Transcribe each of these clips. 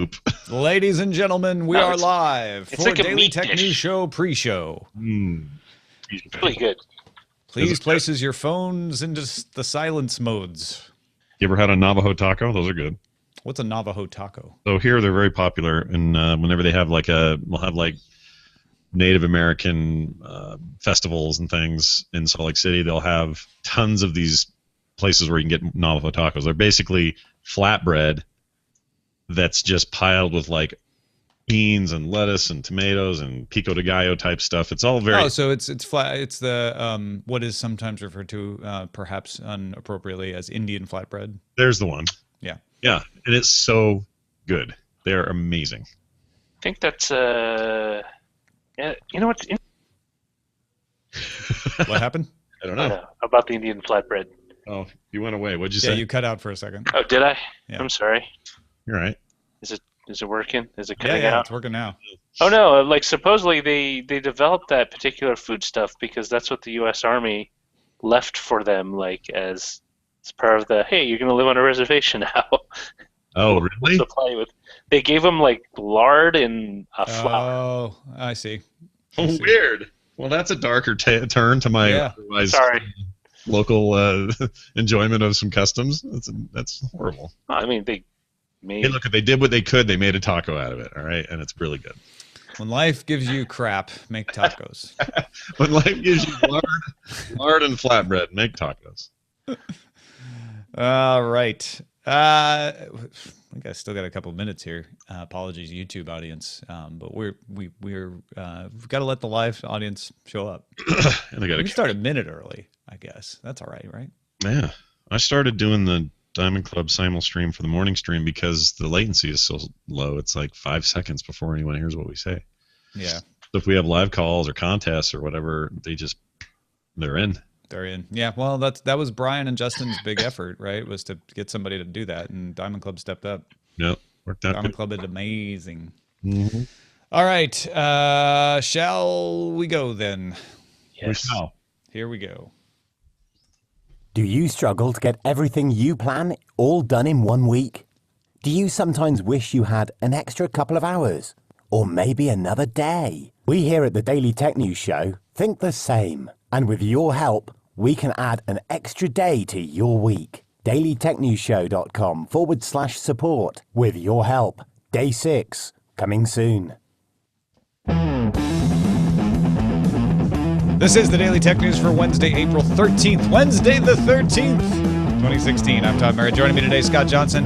Oop. Ladies and gentlemen, we are live it's for like a Daily meat Tech dish. News Show pre-show. It's really good. Please places your phones into the silence modes. You ever had a Navajo taco? Those are good. What's a Navajo taco? So here they're very popular, and whenever they have we'll have like Native American festivals and things in Salt Lake City, they'll have tons of these places where you can get Navajo tacos. They're basically flatbread that's just piled with like beans and lettuce and tomatoes and pico de gallo type stuff. It's all very... Oh, so it's flat. It's the what is sometimes referred to, perhaps inappropriately, as Indian flatbread. There's the one. Yeah. Yeah, and it's so good. They're amazing. I think that's yeah. You know what's What happened? I don't know. about the Indian flatbread? Oh, you went away. What'd you Yeah, say? you cut out for a second. Oh, did I? Yeah. I'm sorry. You're right. Is it working? Is it Yeah, cutting yeah, out? it's working now. Oh no! Like supposedly they developed that particular food stuff because that's what the U.S. Army left for them, like as part of the hey, you're gonna live on a reservation now. Oh, We'll really? supply with. They gave them like lard and flour. Oh, I see. Oh, weird. Well, that's a darker turn to my otherwise Sorry. local enjoyment of some customs. That's horrible. I mean, they made. Hey, look, they did what they could. They made a taco out of it, all right? And it's really good. When life gives you crap, make tacos. When life gives you lard and flatbread, make tacos. All right. I think I still got a couple of minutes here. Apologies, YouTube audience, but we've got to let the live audience show up. And they got We start a minute early, I guess. That's all right, right? Yeah, I started doing the Diamond Club simul stream for the morning stream because the latency is so low. It's like 5 seconds before anyone hears what we say. Yeah. So if we have live calls or contests or whatever, they're in. They're in. Yeah. Well, that was Brian and Justin's big effort, right? Was to get somebody to do that, and Diamond Club stepped up. Yep, worked out. Diamond Club is amazing. Mm-hmm. All right. Shall we go then? Yes. We shall. Here we go. Do you struggle to get everything you plan all done in 1 week? Do you sometimes wish you had an extra couple of hours? Or maybe another day? We here at the Daily Tech News Show think the same. And with your help, we can add an extra day to your week. dailytechnewsshow.com/support. With your help. Day 6, coming soon. This is the Daily Tech News for Wednesday, April 13th. Wednesday the 13th, 2016. I'm Todd Merritt. Joining me today, Scott Johnson,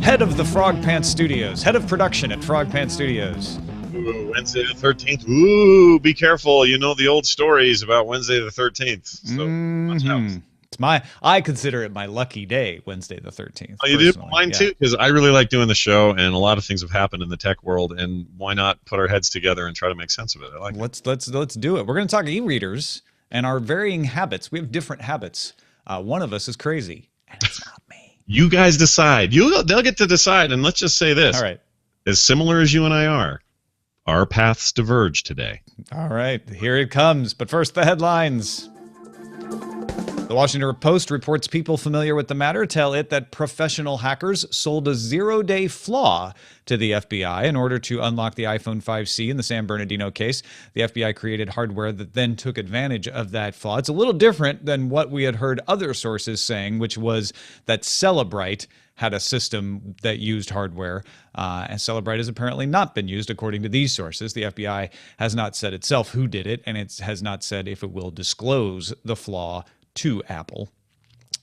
head of the Frog Pants Studios, head of production at Frog Pants Studios. Ooh, Wednesday the 13th. Ooh, be careful. You know the old stories about Wednesday the 13th. So watch out. It's I consider it my lucky day, Wednesday the 13th. Oh, you do? personally. Mine too, because I really like doing the show, and a lot of things have happened in the tech world, and why not put our heads together and try to make sense of it? I like it. Let's do it. We're going to talk e-readers and our varying habits. We have different habits. One of us is crazy, and it's not me. You guys decide. They'll get to decide, and let's just say this. All right. As similar as you and I are, our paths diverge today. All right, here it comes. But first, the headlines. The Washington Post reports people familiar with the matter tell it that professional hackers sold a 0-day flaw to the FBI in order to unlock the iPhone 5C in the San Bernardino case. The FBI created hardware that then took advantage of that flaw. It's a little different than what we had heard other sources saying, which was that Cellebrite had a system that used hardware, and Cellebrite has apparently not been used, according to these sources. The FBI has not said itself who did it, and it has not said if it will disclose the flaw to Apple.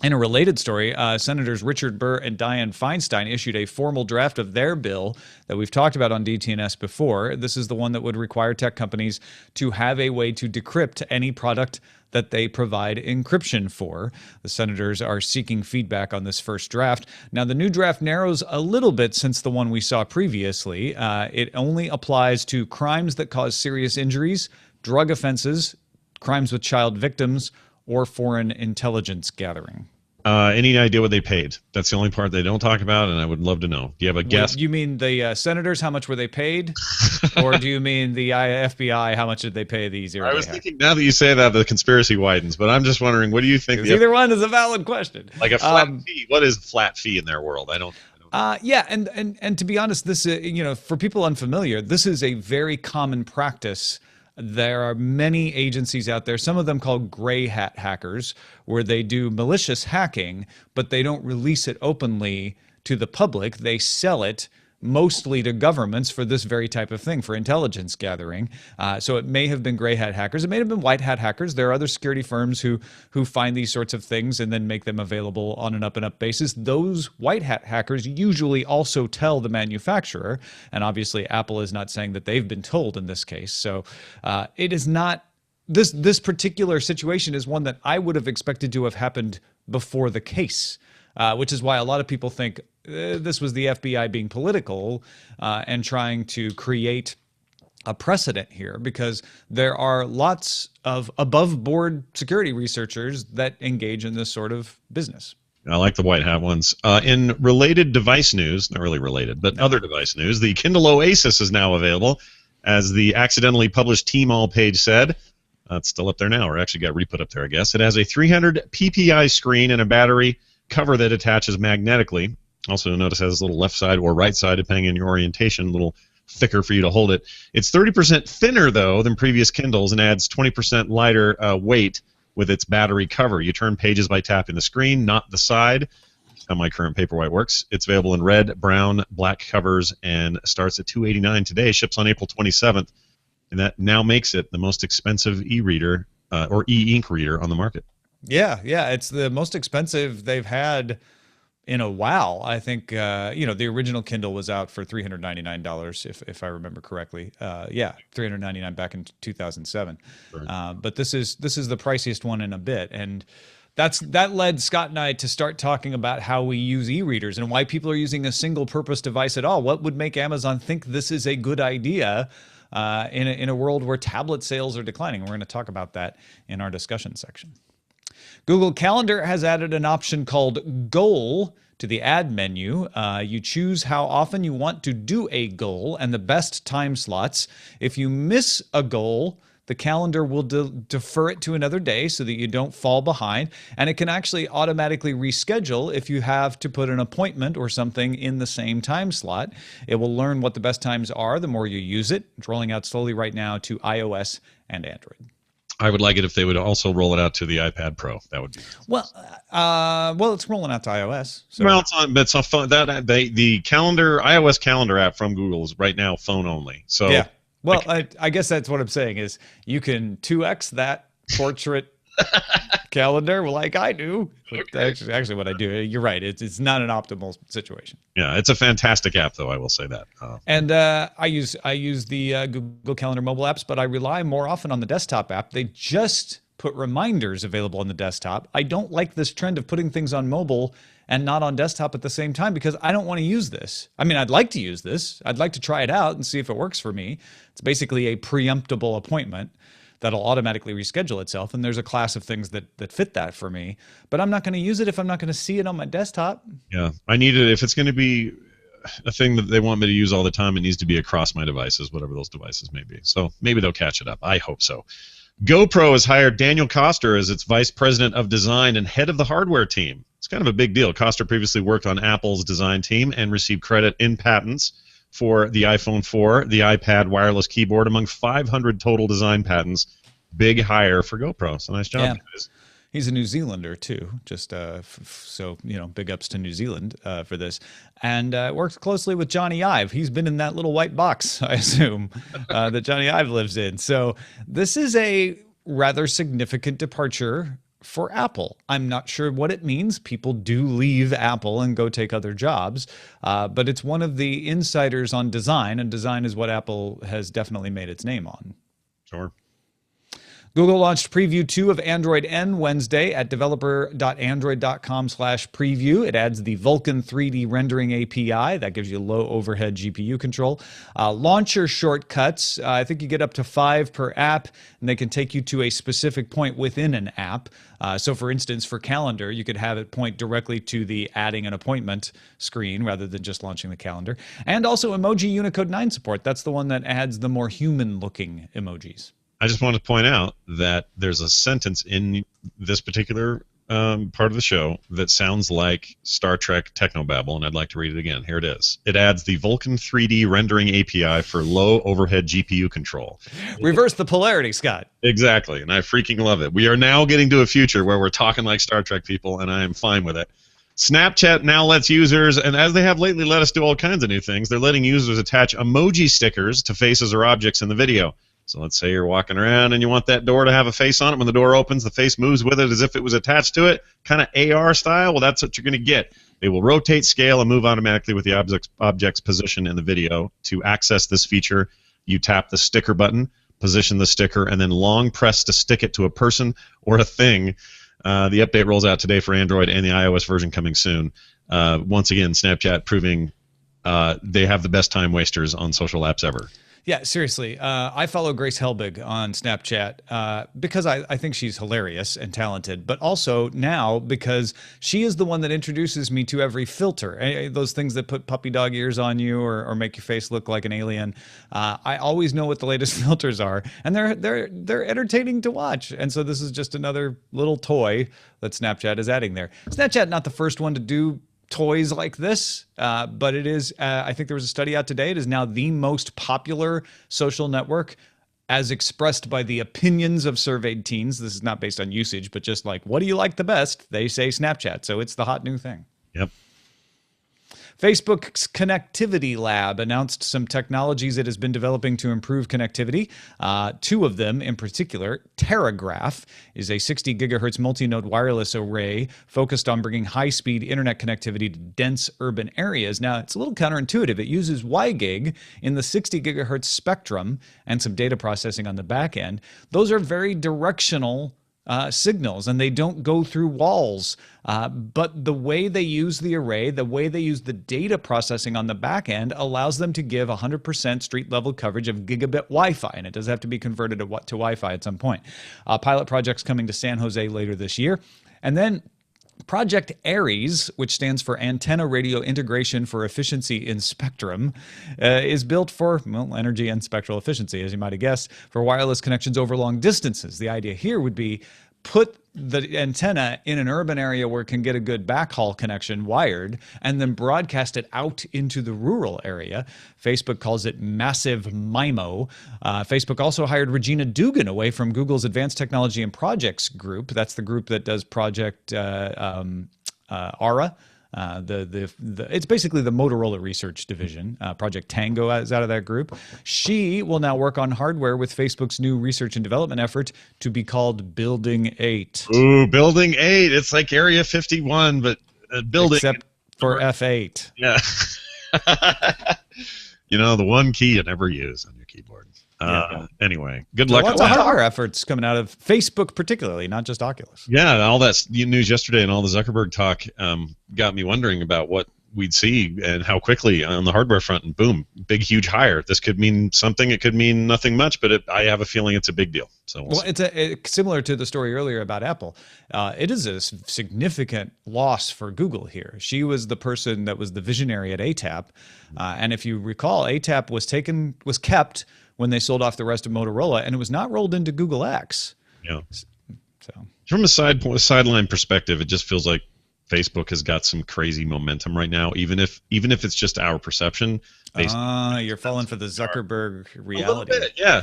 In a related story, Senators Richard Burr and Dianne Feinstein issued a formal draft of their bill that we've talked about on DTNS before. This is the one that would require tech companies to have a way to decrypt any product that they provide encryption for. The senators are seeking feedback on this first draft. Now, the new draft narrows a little bit since the one we saw previously. It only applies to crimes that cause serious injuries, drug offenses, crimes with child victims, or foreign intelligence gathering. Any idea what they paid? That's the only part they don't talk about, and I would love to know. Do you have a guess? You mean the senators, how much were they paid? Or do you mean the FBI, how much did they pay the zero-day I was hack? thinking, now that you say that, the conspiracy widens, but I'm just wondering, what do you think? Either one is a valid question. Like a flat fee. What is flat fee in their world? I don't Yeah, and to be honest, this for people unfamiliar, this is a very common practice. There are many agencies out there, some of them called gray hat hackers, where they do malicious hacking, but they don't release it openly to the public. They sell it mostly to governments for this very type of thing, for intelligence gathering. So it may have been gray hat hackers. It may have been white hat hackers. There are other security firms who find these sorts of things and then make them available on an up-and-up basis. Those white hat hackers usually also tell the manufacturer, and obviously Apple is not saying that they've been told in this case. So it is not, this particular situation is one that I would have expected to have happened before the case. Which is why a lot of people think this was the FBI being political and trying to create a precedent here, because there are lots of above-board security researchers that engage in this sort of business. I like the white hat ones. In related device news, not really related, but other device news, the Kindle Oasis is now available, as the accidentally published Tmall page said. It's still up there now, or actually got re-put up there, I guess. It has a 300 ppi screen and a battery cover that attaches magnetically. Also, notice it has a little left side or right side, depending on your orientation, a little thicker for you to hold it. It's 30% thinner, though, than previous Kindles, and adds 20% lighter weight with its battery cover. You turn pages by tapping the screen, not the side. That's how my current Paperwhite works. It's available in red, brown, black covers, and starts at $289 today. Ships on April 27th, and that now makes it the most expensive e-reader or e-ink reader on the market. Yeah, it's the most expensive they've had in a while. I think the original Kindle was out for $399 if I remember correctly. $399 back in 2007. Sure. But this is the priciest one in a bit, and that led Scott and I to start talking about how we use e-readers and why people are using a single-purpose device at all. What would make Amazon think this is a good idea in a world where tablet sales are declining? We're going to talk about that in our discussion section. Google Calendar has added an option called Goal to the add menu. You choose how often you want to do a goal and the best time slots. If you miss a goal, the calendar will defer it to another day so that you don't fall behind. And it can actually automatically reschedule if you have to put an appointment or something in the same time slot. It will learn what the best times are the more you use it. It's rolling out slowly right now to iOS and Android. I would like it if they would also roll it out to the iPad Pro. That would be well. It's rolling out to iOS. So. Well, it's on phone. The calendar iOS calendar app from Google is right now phone only. So yeah. Well, I guess that's what I'm saying is you can 2x that portrait calendar like I do. Okay. That's actually what I do. You're right. It's not an optimal situation. Yeah, it's a fantastic app, though. I will say that. And I use the Google Calendar mobile apps, but I rely more often on the desktop app. They just put reminders available on the desktop. I don't like this trend of putting things on mobile and not on desktop at the same time because I don't want to use this. I mean, I'd like to use this. I'd like to try it out and see if it works for me. It's basically a preemptible appointment that'll automatically reschedule itself, and there's a class of things that fit that for me. But I'm not going to use it if I'm not going to see it on my desktop. Yeah, I need it. If it's going to be a thing that they want me to use all the time, it needs to be across my devices, whatever those devices may be. So maybe they'll catch it up. I hope so. GoPro has hired Daniel Koster as its vice president of design and head of the hardware team. It's kind of a big deal. Koster previously worked on Apple's design team and received credit in patents for the iPhone 4, the iPad wireless keyboard, among 500 total design patents. Big hire for GoPro. So nice job, guys. He's a New Zealander too, just so big ups to New Zealand for this, and works closely with Johnny Ive. He's been in that little white box, I assume, that Johnny Ive lives in. So this is a rather significant departure for Apple. I'm not sure what it means. People do leave Apple and go take other jobs, but it's one of the insiders on design, and design is what Apple has definitely made its name on. Sure. Google launched Preview 2 of Android N Wednesday at developer.android.com/preview. It adds the Vulkan 3D rendering API. That gives you low overhead GPU control. Launcher shortcuts. I think you get up to 5 per app, and they can take you to a specific point within an app. So for instance, for calendar, you could have it point directly to the adding an appointment screen rather than just launching the calendar. And also emoji Unicode 9 support. That's the one that adds the more human-looking emojis. I just want to point out that there's a sentence in this particular part of the show that sounds like Star Trek technobabble, and I'd like to read it again. Here it is. It adds the Vulkan 3D rendering API for low overhead GPU control. Reverse the polarity, Scott. Exactly, and I freaking love it. We are now getting to a future where we're talking like Star Trek people, and I am fine with it. Snapchat now lets users, and as they have lately let us do all kinds of new things, they're letting users attach emoji stickers to faces or objects in the video. So let's say you're walking around and you want that door to have a face on it. When the door opens, the face moves with it as if it was attached to it, kind of AR style. Well, that's what you're going to get. They will rotate, scale, and move automatically with the object's position in the video. To access this feature, you tap the sticker button, position the sticker, and then long press to stick it to a person or a thing. The update rolls out today for Android and the iOS version coming soon. Once again, Snapchat proving they have the best time wasters on social apps ever. Yeah, seriously. I follow Grace Helbig on Snapchat because I think she's hilarious and talented, but also now because she is the one that introduces me to every filter. Those things that put puppy dog ears on you or make your face look like an alien. I always know what the latest filters are, and they're entertaining to watch. And so this is just another little toy that Snapchat is adding there. Snapchat not the first one to do toys like this, but it is, I think there was a study out today, it is now the most popular social network as expressed by the opinions of surveyed teens. This is not based on usage, but just like, what do you like the best? They say Snapchat, so it's the hot new thing. Yep. Facebook's Connectivity Lab announced some technologies it has been developing to improve connectivity. Two of them in particular. Teragraph is a 60 gigahertz multi-node wireless array focused on bringing high-speed internet connectivity to dense urban areas. Now, it's a little counterintuitive. It uses WiGig in the 60 gigahertz spectrum and some data processing on the back end. Those are very directional signals, and they don't go through walls. But the way they use the array, the way they use the data processing on the back end allows them to give 100% street level coverage of gigabit Wi-Fi, and it does have to be converted to Wi-Fi at some point. Pilot project's coming to San Jose later this year. And then Project Ares, which stands for Antenna Radio Integration for Efficiency in Spectrum, is built for, well, energy and spectral efficiency, as you might have guessed, for wireless connections over long distances. The idea here would be put the antenna in an urban area where it can get a good backhaul connection wired, and then broadcast it out into the rural area. Facebook calls it Massive MIMO. Facebook also hired Regina Dugan away from Google's Advanced Technology and Projects group. That's the group that does Project ARA. It's basically the Motorola Research Division. Project Tango is out of that group. She will now work on hardware with Facebook's new research and development effort to be called Building 8. Ooh, Building 8. It's like Area 51, but building. Except for F8. Yeah. You know, the one key you never use on your keyboard. Anyway, good luck. Lots of hardware efforts coming out of Facebook, particularly, not just Oculus. Yeah, all that news yesterday and all the Zuckerberg talk got me wondering about what we'd see and how quickly on the hardware front. And boom, big, huge hire. This could mean something. It could mean nothing much, but I have a feeling it's a big deal. So well, it's similar to the story earlier about Apple. It is a significant loss for Google here. She was the person that was the visionary at ATAP, and if you recall, ATAP was kept when they sold off the rest of Motorola, and it was not rolled into Google X. Yeah. So from a sideline perspective, it just feels like Facebook has got some crazy momentum right now, even if it's just our perception. You're falling for the Zuckerberg reality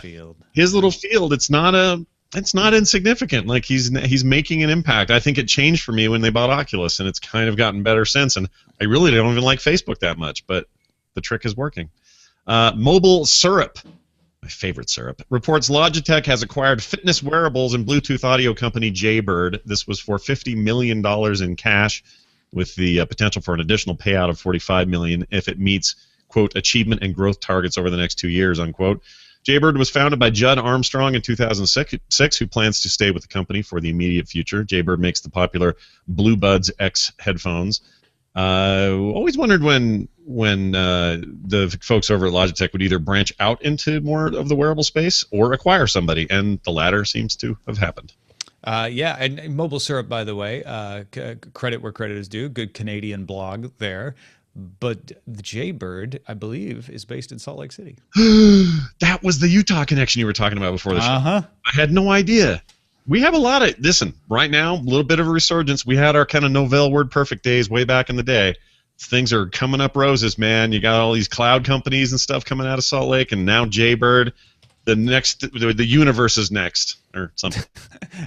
field. His little field, it's not insignificant. Like he's making an impact. I think it changed for me when they bought Oculus, and it's kind of gotten better since. And I really don't even like Facebook that much, but the trick is working. Mobile Syrup, my favorite syrup, reports Logitech has acquired fitness wearables and Bluetooth audio company Jaybird. This was for $50 million in cash, with the potential for an additional payout of $45 million if it meets, quote, achievement and growth targets over the next 2 years, unquote. Jaybird was founded by Judd Armstrong in 2006, who plans to stay with the company for the immediate future. Jaybird makes the popular Blue Buds X headphones. Always wondered when the folks over at Logitech would either branch out into more of the wearable space or acquire somebody, and the latter seems to have happened. Yeah, and Mobile Syrup, by the way, credit where credit is due. Good Canadian blog there. But the Jaybird, I believe, is based in Salt Lake City. That was the Utah connection you were talking about before the show. I had no idea. We have a lot of, listen, right now, a little bit of a resurgence. We had our kind of Novell WordPerfect days way back in the day. Things are coming up roses, man. You got all these cloud companies and stuff coming out of Salt Lake, and now Jaybird. The universe is next, or something.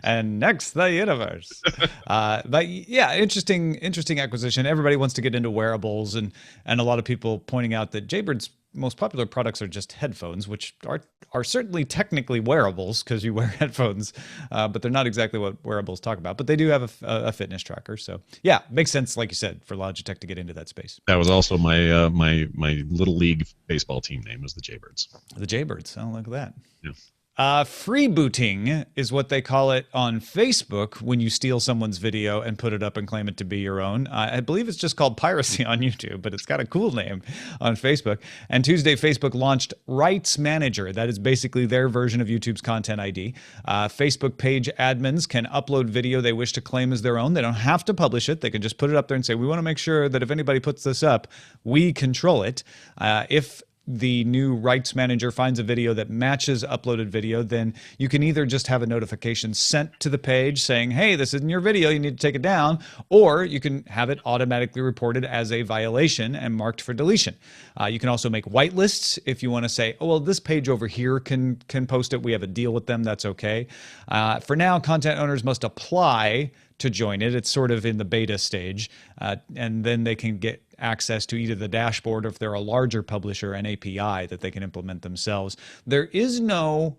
And next, the universe. But yeah, interesting acquisition. Everybody wants to get into wearables, and a lot of people pointing out that Jaybird's most popular products are just headphones, which are certainly technically wearables because you wear headphones, but they're not exactly what wearables talk about. But they do have a fitness tracker, so yeah, makes sense, like you said, for Logitech to get into that space. That was also my my little league baseball team name was the Jaybirds. The Jaybirds. Oh, look at that. Yeah. Freebooting is what they call it on Facebook when you steal someone's video and put it up and claim it to be your own. I believe it's just called piracy on YouTube, but it's got a cool name on Facebook. And Tuesday, Facebook launched Rights Manager. That is basically their version of YouTube's Content ID. Facebook page admins can upload video they wish to claim as their own. They don't have to publish it. They can just put it up there and say, we want to make sure that if anybody puts this up, we control it. If the new Rights Manager finds a video that matches uploaded video, then you can either just have a notification sent to the page saying, hey, this isn't your video, you need to take it down, or you can have it automatically reported as a violation and marked for deletion. You can also make whitelists if you want to say, oh, well, this page over here can post it. We have a deal with them. That's okay. For now, content owners must apply to join it. It's sort of in the beta stage, and then they can get access to either the dashboard, or if they're a larger publisher, an API that they can implement themselves. There is no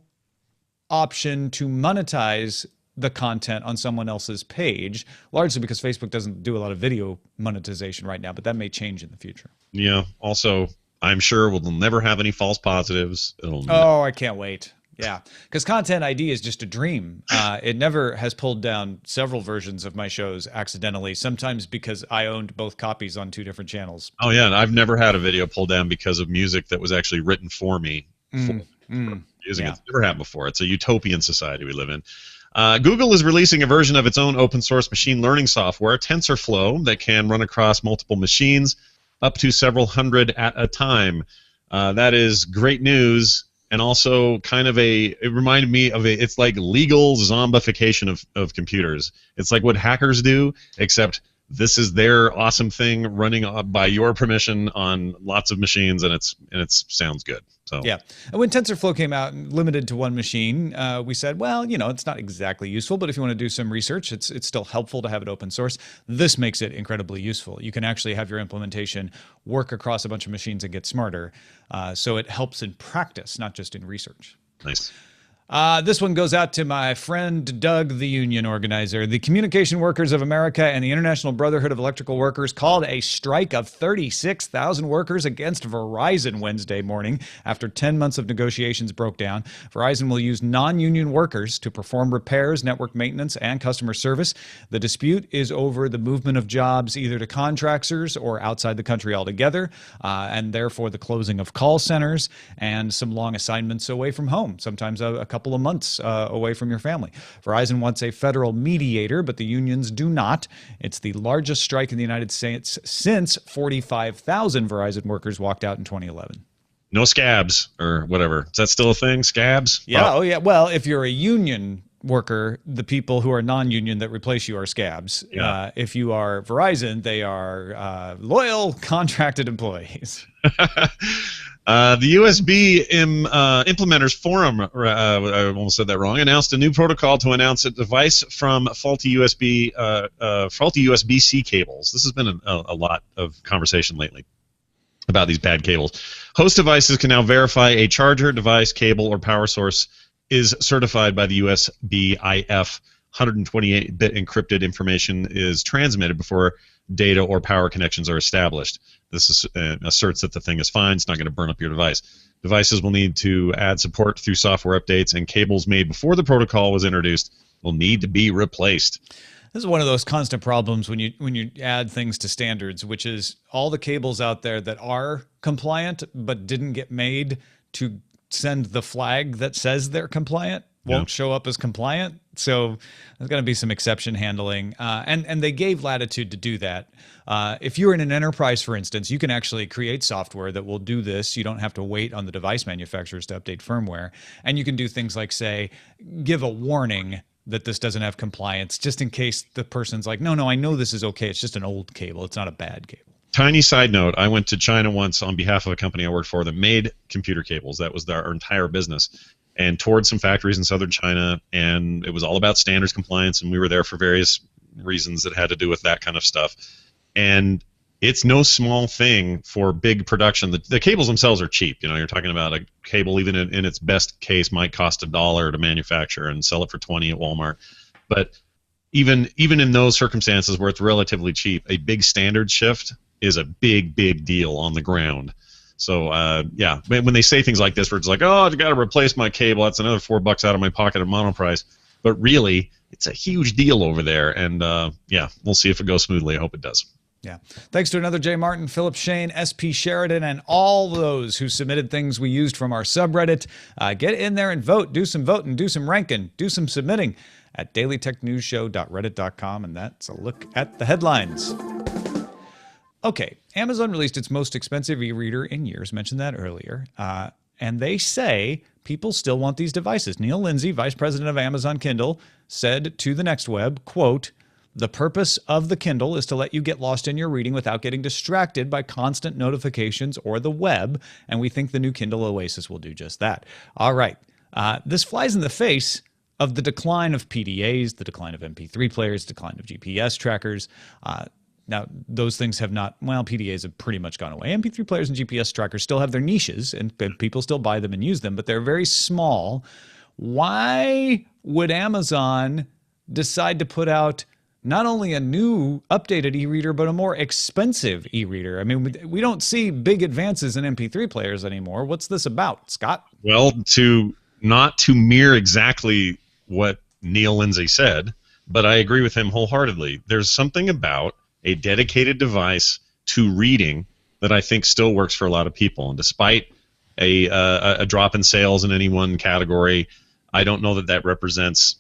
option to monetize the content on someone else's page, largely because Facebook doesn't do a lot of video monetization right now, but that may change in the future. Yeah. Also, I'm sure we'll never have any false positives. Oh, I can't wait. Yeah, because Content ID is just a dream. It never has pulled down several versions of my shows accidentally, sometimes because I owned both copies on 2 different channels. Oh, yeah, and I've never had a video pulled down because of music that was actually written for me. Music. Yeah. It's never happened before. It's a utopian society we live in. Google is releasing a version of its own open source machine learning software, TensorFlow, that can run across multiple machines, up to several hundred at a time. That is great news. And also kind of it reminded me of it's like legal zombification of computers. It's like what hackers do, except this is their awesome thing running by your permission on lots of machines, and it sounds good. So yeah, and when TensorFlow came out and limited to 1 machine, we said, well, you know, it's not exactly useful, but if you want to do some research, it's still helpful to have it open source. This makes it incredibly useful. You can actually have your implementation work across a bunch of machines and get smarter. So it helps in practice, not just in research. Nice. This one goes out to my friend Doug, the union organizer. The Communication Workers of America and the International Brotherhood of Electrical Workers called a strike of 36,000 workers against Verizon Wednesday morning after 10 months of negotiations broke down. Verizon will use non-union workers to perform repairs, network maintenance, and customer service. The dispute is over the movement of jobs either to contractors or outside the country altogether, and therefore the closing of call centers and some long assignments away from home, sometimes a couple of months away from your family. Verizon wants a federal mediator, but the unions do not. It's the largest strike in the United States since 45,000 Verizon workers walked out in 2011. No scabs or whatever. Is that still a thing? Scabs? Yeah. Oh, yeah. Well, if you're a union worker, the people who are non-union that replace you are scabs. Yeah. If you are Verizon, they are loyal contracted employees. The USB Implementers Forum, I almost said that wrong, announced a new protocol to announce a device from faulty USB-C cables. This has been a lot of conversation lately about these bad cables. Host devices can now verify a charger, device, cable, or power source is certified by the USB-IF. 128-bit encrypted information is transmitted before data or power connections are established. This asserts that the thing is fine. It's not going to burn up your device. Devices will need to add support through software updates, and cables made before the protocol was introduced will need to be replaced. This is one of those constant problems when you add things to standards, which is all the cables out there that are compliant but didn't get made to send the flag that says they're compliant won't show up as compliant. So there's going to be some exception handling. And they gave latitude to do that. If you're in an enterprise, for instance, you can actually create software that will do this. You don't have to wait on the device manufacturers to update firmware. And you can do things like, say, give a warning that this doesn't have compliance, just in case the person's like, no, I know this is okay. It's just an old cable. It's not a bad cable. Tiny side note, I went to China once on behalf of a company I worked for that made computer cables. That was our entire business. And toured some factories in southern China, and it was all about standards compliance, and we were there for various reasons that had to do with that kind of stuff. And it's no small thing for big production. The cables themselves are cheap. You're talking about a cable, even in its best case, might cost $1 to manufacture and sell it for $20 at Walmart. But even in those circumstances where it's relatively cheap, a big standard shift is a big deal on the ground. So yeah, when they say things like this, where it's like, oh, I got to replace my cable, that's another $4 out of my pocket of mono price. But really, it's a huge deal over there. And yeah, we'll see if it goes smoothly. I hope it does. Yeah. Thanks to another Jay Martin, Philip Shane, SP Sheridan, and all those who submitted things we used from our subreddit. Get in there and vote. Do some voting, do some ranking, do some submitting at dailytechnewsshow.reddit.com. And that's a look at the headlines. Okay, Amazon released its most expensive e-reader in years, mentioned that earlier, and they say people still want these devices. Neil Lindsay, vice president of Amazon Kindle, said to the Next Web, quote, "The purpose of the Kindle is to let you get lost in your reading without getting distracted by constant notifications or the web, and we think the new Kindle Oasis will do just that." All right, this flies in the face of the decline of PDAs, the decline of MP3 players, decline of GPS trackers. Now, those things have not, well, PDAs have pretty much gone away. MP3 players and GPS trackers still have their niches, and people still buy them and use them, but they're very small. Why would Amazon decide to put out not only a new updated e-reader, but a more expensive e-reader? I mean, we don't see big advances in MP3 players anymore. What's this about, Scott? Well, not to mirror exactly what Neil Lindsay said, but I agree with him wholeheartedly. There's something about a dedicated device to reading that I think still works for a lot of people. And despite a drop in sales in any one category, I don't know that represents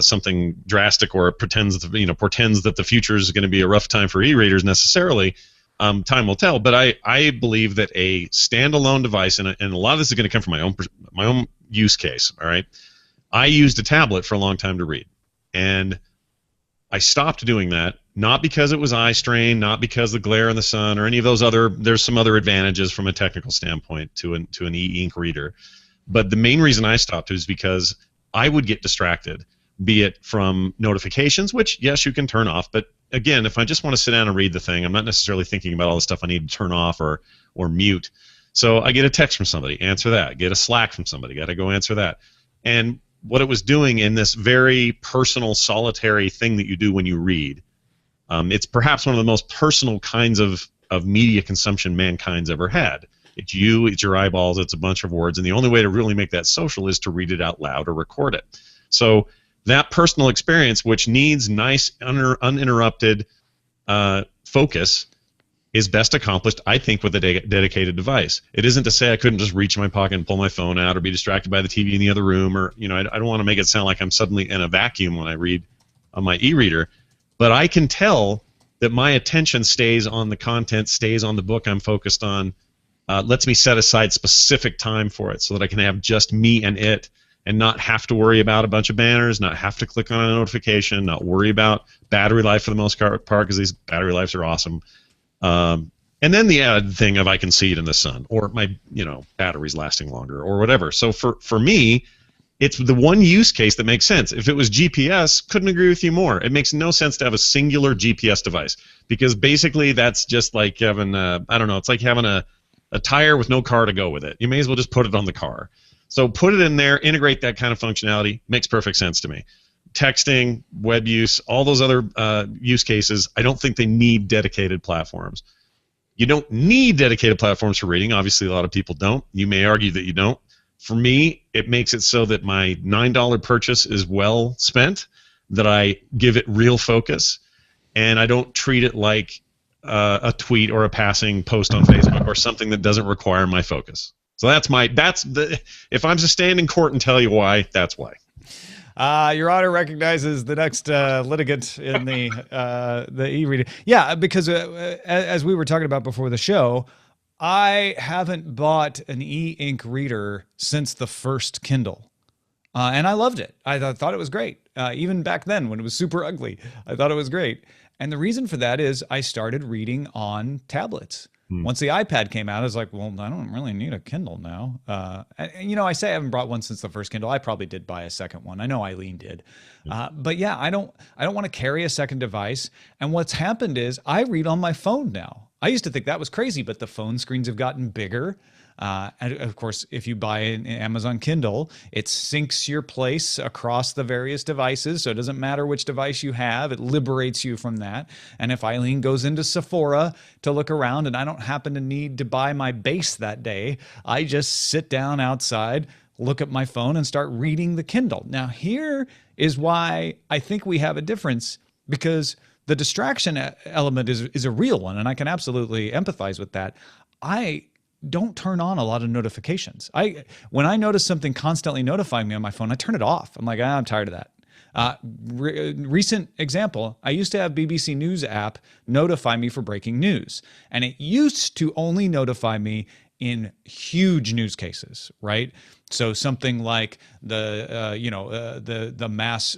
something drastic or pretends that the future is going to be a rough time for e-readers necessarily. Time will tell. But I believe that a standalone device, and a lot of this is going to come from my own use case. All right, I used a tablet for a long time to read, and I stopped doing that, not because it was eye strain, not because the glare in the sun or any of those there's some other advantages from a technical standpoint to an e-ink reader. But the main reason I stopped was because I would get distracted, be it from notifications, which, yes, you can turn off. But again, if I just want to sit down and read the thing, I'm not necessarily thinking about all the stuff I need to turn off or mute. So I get a text from somebody, answer that. Get a Slack from somebody, got to go answer that. And what it was doing in this very personal, solitary thing that you do when you read, it's perhaps one of the most personal kinds of media consumption mankind's ever had. It's you, it's your eyeballs, it's a bunch of words, and the only way to really make that social is to read it out loud or record it. So that personal experience, which needs nice, uninterrupted focus, is best accomplished, I think, with a dedicated device. It isn't to say I couldn't just reach in my pocket and pull my phone out or be distracted by the TV in the other room, or I don't want to make it sound like I'm suddenly in a vacuum when I read on my e-reader, but I can tell that my attention stays on the content, stays on the book I'm focused on, lets me set aside specific time for it so that I can have just me and it and not have to worry about a bunch of banners, not have to click on a notification, not worry about battery life for the most part, because these battery lives are awesome. And then the added thing of I can see it in the sun, or my battery's lasting longer, or whatever. So for me, it's the one use case that makes sense. If it was GPS, couldn't agree with you more. It makes no sense to have a singular GPS device, because basically that's just like having it's like having a tire with no car to go with it. You may as well just put it on the car. So put it in there, integrate that kind of functionality, makes perfect sense to me. Texting, web use, all those other use cases, I don't think they need dedicated platforms. You don't need dedicated platforms for reading. Obviously, a lot of people don't. You may argue that you don't. For me, it makes it so that my $9 purchase is well spent, that I give it real focus, and I don't treat it like a tweet or a passing post on Facebook or something that doesn't require my focus. So if I'm to stand in court and tell you why, that's why. Your Honor recognizes the next litigant in the e-reader. Yeah, because as we were talking about before the show, I haven't bought an e-ink reader since the first Kindle. And I loved it. I thought it was great. Even back then when it was super ugly, I thought it was great. And the reason for that is I started reading on tablets. Once the iPad came out, I was like, well, I don't really need a Kindle now. And, I say I haven't brought one since the first Kindle. I probably did buy a second one. I know Eileen did. But yeah, I don't want to carry a second device. And what's happened is I read on my phone now. I used to think that was crazy, but the phone screens have gotten bigger. And of course, if you buy an Amazon Kindle, it syncs your place across the various devices. So it doesn't matter which device you have. It liberates you from that. And if Eileen goes into Sephora to look around and I don't happen to need to buy my base that day, I just sit down outside, look at my phone and start reading the Kindle. Now, here is why I think we have a difference, because the distraction element is a real one. And I can absolutely empathize with that. I don't turn on a lot of notifications. When I notice something constantly notifying me on my phone, I turn it off. I'm like, I'm tired of that. Recent example, I used to have BBC News app notify me for breaking news. And it used to only notify me in huge news cases, right? So something like the mass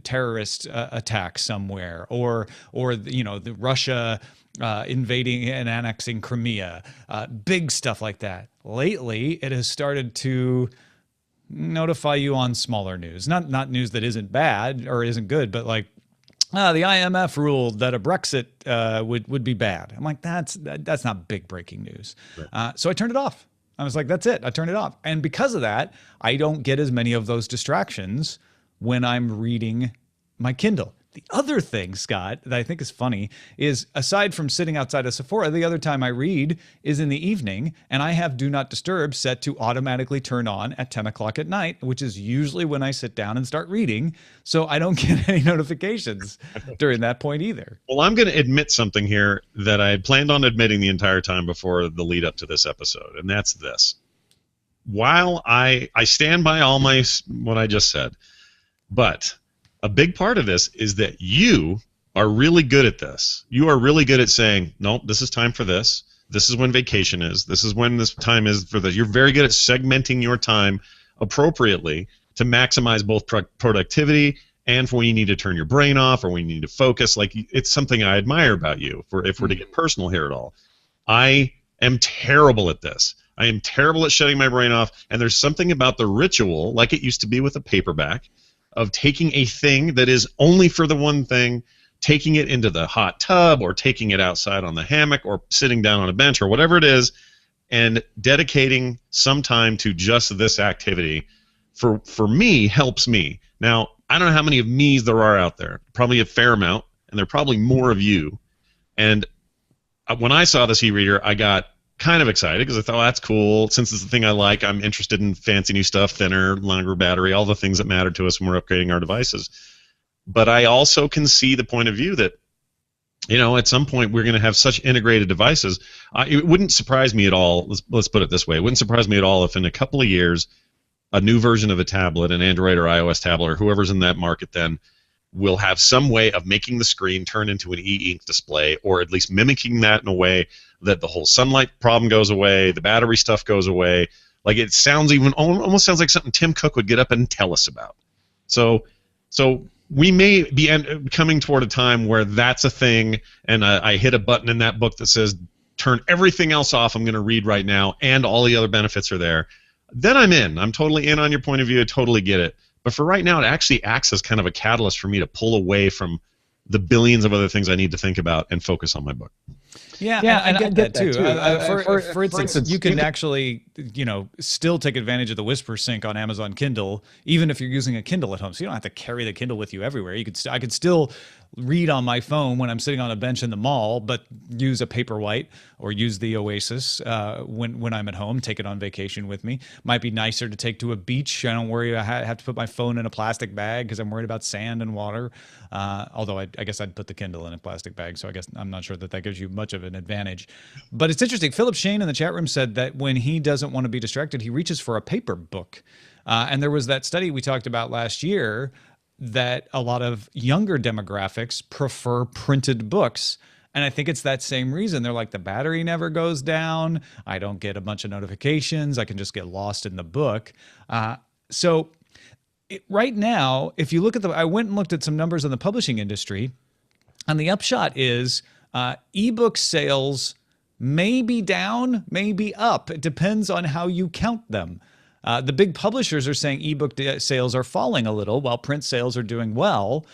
terrorist attack somewhere, or the Russia invading and annexing Crimea, big stuff like that. Lately, it has started to notify you on smaller news, not news that isn't bad or isn't good, but like the IMF ruled that a Brexit would be bad. I'm like, that's not big breaking news. Right. So I turned it off. I was like, that's it. I turned it off. And because of that, I don't get as many of those distractions when I'm reading my Kindle. The other thing, Scott, that I think is funny is, aside from sitting outside of Sephora, the other time I read is in the evening, and I have Do Not Disturb set to automatically turn on at 10 o'clock at night, which is usually when I sit down and start reading. So I don't get any notifications during that point either. Well, I'm going to admit something here that I had planned on admitting the entire time before the lead up to this episode, and that's this. While I stand by all what I just said, but a big part of this is that you are really good at this. You are really good at saying, nope, this is time for this. This is when vacation is. This is when this time is for this. You're very good at segmenting your time appropriately to maximize both productivity and for when you need to turn your brain off or when you need to focus. Like, it's something I admire about you, if we're to get personal here at all. I am terrible at this. I am terrible at shutting my brain off, and there's something about the ritual, like it used to be with a paperback, of taking a thing that is only for the one thing, taking it into the hot tub or taking it outside on the hammock or sitting down on a bench or whatever it is, and dedicating some time to just this activity, for me, helps me. Now, I don't know how many of me's there are out there. Probably a fair amount, and there are probably more of you. And when I saw this e-reader, I got kind of excited because I thought, that's cool. Since it's the thing I like, I'm interested in fancy new stuff, thinner, longer battery, all the things that matter to us when we're upgrading our devices. But I also can see the point of view that, at some point we're going to have such integrated devices. It wouldn't surprise me at all. Let's put it this way. It wouldn't surprise me at all if in a couple of years a new version of a tablet, an Android or iOS tablet, or whoever's in that market then, will have some way of making the screen turn into an e-ink display, or at least mimicking that in a way that the whole sunlight problem goes away, the battery stuff goes away. Like, it sounds almost sounds like something Tim Cook would get up and tell us about. So we may be coming toward a time where that's a thing, and I hit a button in that book that says, turn everything else off, I'm going to read right now, and all the other benefits are there. Then I'm in. I'm totally in on your point of view. I totally get it. But for right now, it actually acts as kind of a catalyst for me to pull away from the billions of other things I need to think about and focus on my book. Yeah, and I get that too. For instance, you can actually, still take advantage of the Whisper Sync on Amazon Kindle, even if you're using a Kindle at home. So you don't have to carry the Kindle with you everywhere. I could still read on my phone when I'm sitting on a bench in the mall, but use a Paperwhite or use the Oasis when I'm at home. Take it on vacation with me. Might be nicer to take to a beach. I don't worry. I have to put my phone in a plastic bag because I'm worried about sand and water. Although I guess I'd put the Kindle in a plastic bag, so I guess I'm not sure that gives you much of an advantage. But it's interesting. Philip Shane in the chat room said that when he doesn't want to be distracted, he reaches for a paper book. And there was that study we talked about last year that a lot of younger demographics prefer printed books. And I think it's that same reason. They're like, the battery never goes down. I don't get a bunch of notifications. I can just get lost in the book. So right now, if you look at I went and looked at some numbers on the publishing industry, and the upshot is ebook sales may be down, may be up. It depends on how you count them. The big publishers are saying ebook sales are falling a little while print sales are doing well.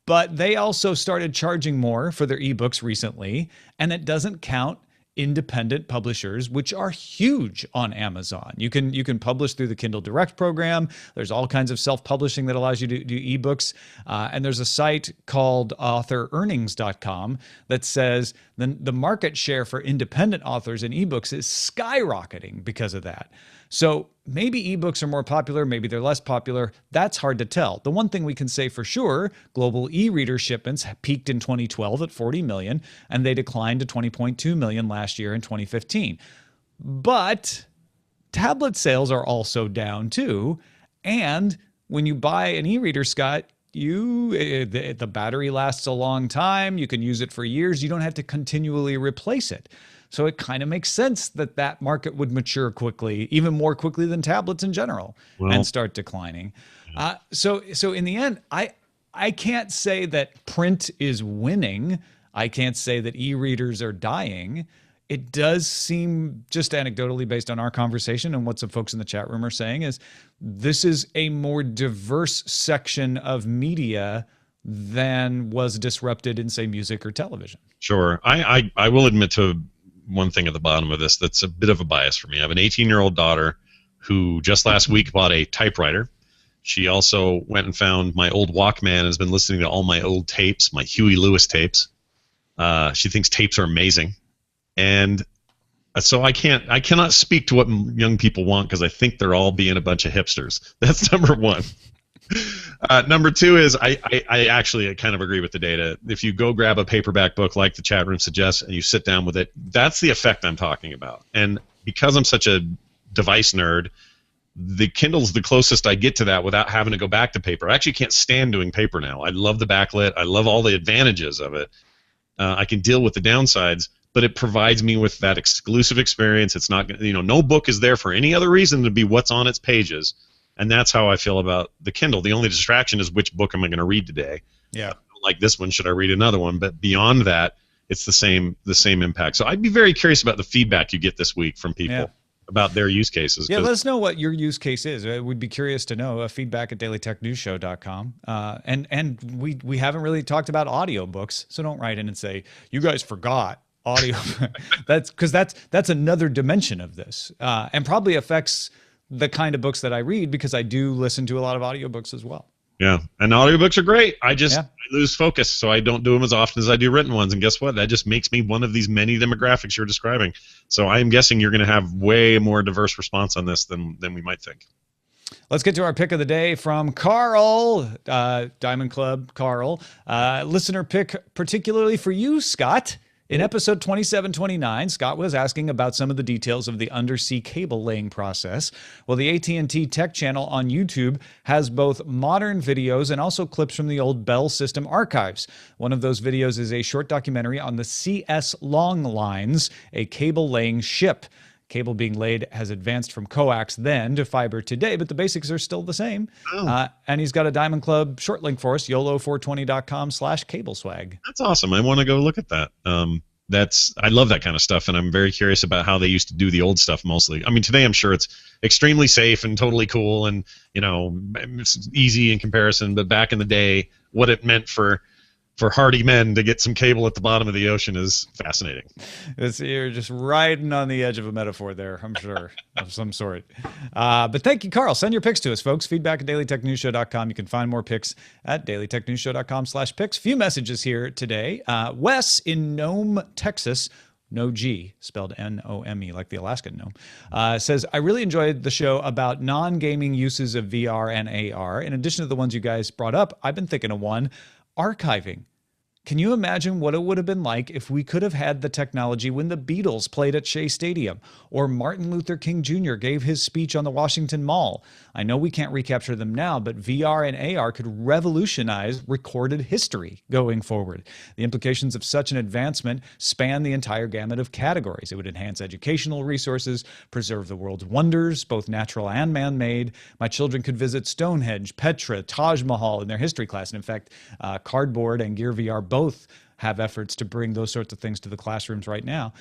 But they also started charging more for their ebooks recently, and it doesn't count independent publishers, which are huge on Amazon. You can publish through the Kindle Direct program. There's all kinds of self-publishing that allows you to do ebooks. And there's a site called author-earnings.com that says the market share for independent authors in ebooks is skyrocketing because of that. So maybe ebooks are more popular, maybe they're less popular. That's hard to tell. The one thing we can say for sure, global e-reader shipments peaked in 2012 at 40 million, and they declined to 20.2 million last year in 2015. But tablet sales are also down too. And when you buy an e-reader, Scott, the battery lasts a long time. You can use it for years. You don't have to continually replace it. So it kind of makes sense that that market would mature quickly, even more quickly than tablets in general, and start declining. So in the end, I can't say that print is winning. I can't say that e-readers are dying. It does seem, just anecdotally based on our conversation and what some folks in the chat room are saying, is this is a more diverse section of media than was disrupted in, say, music or television. Sure. I will admit to one thing at the bottom of this that's a bit of a bias for me. I have an 18-year-old daughter who just last week bought a typewriter. She also went and found my old Walkman and has been listening to all my old tapes, my Huey Lewis tapes. She thinks tapes are amazing. And so I cannot speak to what young people want because I think they're all being a bunch of hipsters. That's number one. Number two is I actually kind of agree with the data. If you go grab a paperback book like the chat room suggests and you sit down with it, that's the effect I'm talking about. And because I'm such a device nerd, the Kindle's the closest I get to that without having to go back to paper. I actually can't stand doing paper now. I love the backlit. I love all the advantages of it. I can deal with the downsides, but it provides me with that exclusive experience. It's not, no book is there for any other reason to be what's on its pages. And that's how I feel about the Kindle. The only distraction is which book am I going to read today. Yeah. Like this one, should I read another one? But beyond that, it's the same impact. So I'd be very curious about the feedback you get this week from people about their use cases. Yeah, let us know what your use case is. We'd be curious to know. Feedback at dailytechnewsshow.com. And we haven't really talked about audiobooks, so don't write in and say, you guys forgot audio. That's another dimension of this, and probably affects the kind of books that I read, because I do listen to a lot of audiobooks as well. Yeah, and audiobooks are great. I lose focus, so I don't do them as often as I do written ones. And guess what? That just makes me one of these many demographics you're describing. So I am guessing you're going to have way more diverse response on this than we might think. Let's get to our pick of the day from Carl, Diamond Club Carl. Listener pick particularly for you, Scott. In episode 2729, Scott was asking about some of the details of the undersea cable laying process. Well, the AT&T Tech channel on YouTube has both modern videos and also clips from the old Bell system archives. One of those videos is a short documentary on the CS Long Lines, a cable laying ship. Cable being laid has advanced from coax then to fiber today, but the basics are still the same. And he's got a Diamond Club short link for us, YOLO420.com/cableswag. That's awesome. I want to go look at that. I love that kind of stuff, and I'm very curious about how they used to do the old stuff mostly. I mean, today I'm sure it's extremely safe and totally cool, and it's easy in comparison. But back in the day, what it meant for hardy men to get some cable at the bottom of the ocean is fascinating. You're just riding on the edge of a metaphor there, I'm sure, of some sort. But thank you, Carl. Send your picks to us, folks. Feedback at dailytechnewsshow.com. You can find more picks at dailytechnewsshow.com/picks. Few messages here today. Wes in Nome, Texas, no G, spelled N-O-M-E, like the Alaskan gnome, says, I really enjoyed the show about non-gaming uses of VR and AR. In addition to the ones you guys brought up, I've been thinking of one, archiving. Can you imagine what it would have been like if we could have had the technology when the Beatles played at Shea Stadium or Martin Luther King Jr. gave his speech on the Washington Mall? I know we can't recapture them now, but VR and AR could revolutionize recorded history going forward. The implications of such an advancement span the entire gamut of categories. It would enhance educational resources, preserve the world's wonders, both natural and man-made. My children could visit Stonehenge, Petra, Taj Mahal in their history class. And in fact, Cardboard and Gear VR both have efforts to bring those sorts of things to the classrooms right now.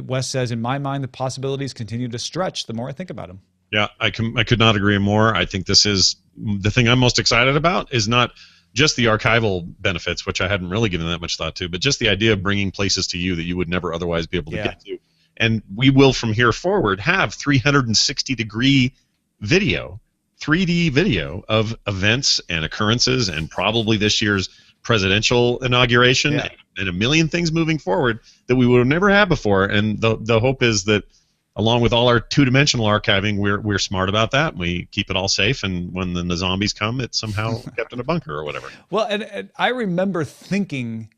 Wes says, in my mind, the possibilities continue to stretch the more I think about them. Yeah, I could not agree more. I think this is the thing I'm most excited about is not just the archival benefits, which I hadn't really given that much thought to, but just the idea of bringing places to you that you would never otherwise be able to get to. And we will, from here forward, have 360-degree video, 3D video of events and occurrences, and probably this year's presidential inauguration and a million things moving forward that we would have never had before. And the hope is that, along with all our two-dimensional archiving, we're smart about that. We keep it all safe, and when the zombies come, it's somehow kept in a bunker or whatever. Well, and I remember thinking